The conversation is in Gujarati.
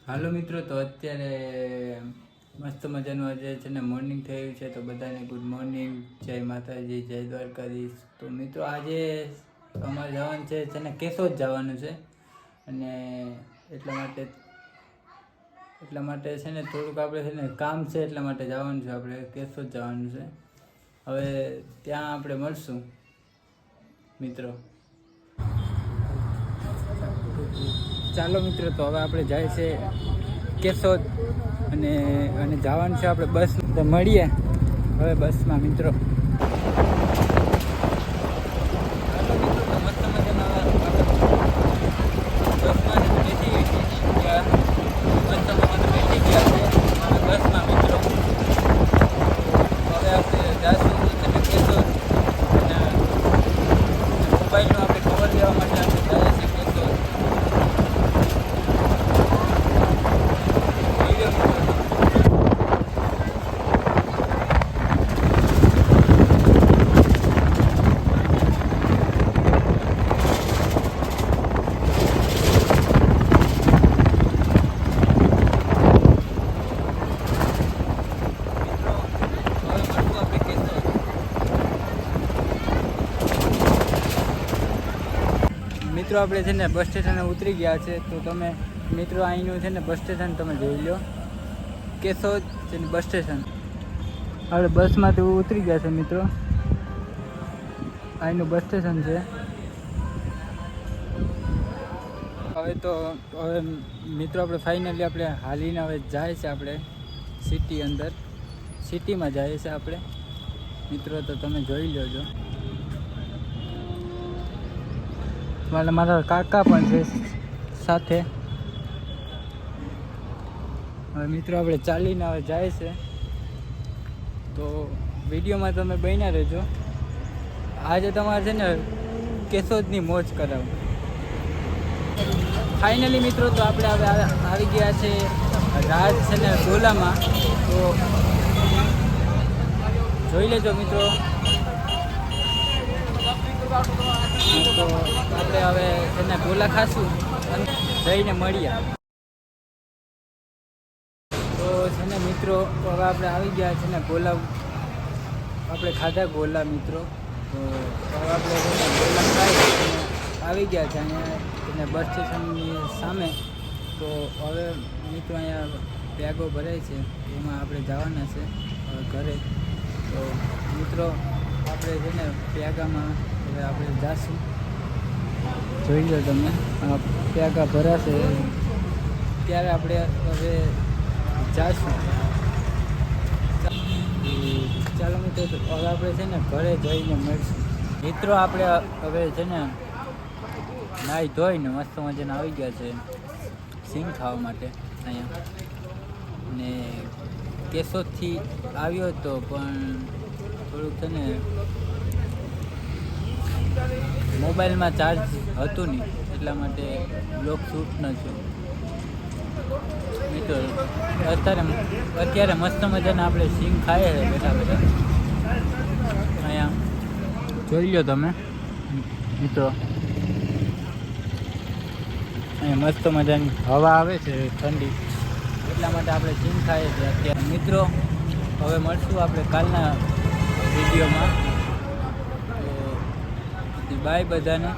હાલો મિત્રો, તો અત્યારે મસ્ત મજાનું આજે છે ને મોર્નિંગ થયું છે, તો બધાને ગુડ મોર્નિંગ, જય માતાજી, જય દ્વારકાધીશ. તો મિત્રો આજે અમારે જવાનું છે ને કેશોદ જવાનું છે, અને એટલા માટે છે ને થોડુંક આપણે છે ને કામ છે, એટલા માટે જવાનું છે, આપણે કેશોદ જવાનું છે. હવે ત્યાં આપણે મળશું મિત્રો. ચાલો મિત્રો, તો હવે આપણે જાય છે કેશોદ, અને જવાનું છે આપણે બસ. તો મળીએ હવે બસમાં મિત્રો. મિત્રો આપણે છે ને બસ સ્ટેશને ઉતરી ગયા છે, તો તમે મિત્રો અહીંનું છે ને બસ સ્ટેશન તમે જોઈ લો, કેશોદ છે ને બસ સ્ટેશન. આપણે બસમાંથી ઉતરી ગયા છે મિત્રો, અહીંનું બસ સ્ટેશન છે. હવે મિત્રો આપણે ફાઇનલી આપણે હાલીને હવે જાય છે, આપણે સિટીમાં જાય છે આપણે મિત્રો. તો તમે જોઈ લેજો. મારા કાકા પણ છે સાથે. હવે મિત્રો આપણે ચાલીને હવે જાય છે, તો વિડીયોમાં તમે બન્યા રહેજો. આજે તમારે છે ને કેશોદની મોજ કરાવું. ફાઇનલી મિત્રો, તો આપણે હવે આવી ગયા છે રાજ છે ને ગોલામાં. તો જોઈ લેજો મિત્રો. તો આપણે હવે એને ગોલા ખાશું અને જઈને મળીએ. તો છે ને મિત્રો, હવે આપણે આવી ગયા છે ને ગોલા, આપણે ખાધા ગોલા મિત્રો. તો હવે આપણે ગોલા ખાઈ આવી ગયા છે અને બસ સ્ટેશનની સામે. તો હવે મિત્રો અહીંયા બેગો ભરાય છે, એમાં આપણે જવાના છે ઘરે. તો મિત્રો આપણે છે ને પેગામાં હવે આપણે જાશું. જોઈ લો તમે, પેગા ભરાશે ત્યારે આપણે હવે જાશું. ચાલો મિત્રો, હવે આપણે છે ને ઘરે જઈને મળશું મિત્રો. આપણે હવે છે ને નાહી ધોઈને મસ્ત મજાના આવી ગયા છે સિંગ ખાવા માટે અહીંયા. ને કેશોદથી આવ્યો હતો, પણ થોડુંક છે ને મોબાઈલમાં ચાર્જ હતું નહીં, એટલા માટે બ્લોગ શૂટ ન થયો મિત્રો. અત્યારે મસ્ત મજાના આપણે સિંગ ખાઈએ છીએ બેઠા અહીંયા. જોઈ લો તમે મિત્રો, અહીંયા મસ્ત મજાની હવા આવે છે ઠંડી, એટલા માટે આપણે સિંગ ખાઈએ છીએ અત્યારે મિત્રો. હવે મળશું આપણે કાલના વિડીયોમાં. તો બાય બધાને.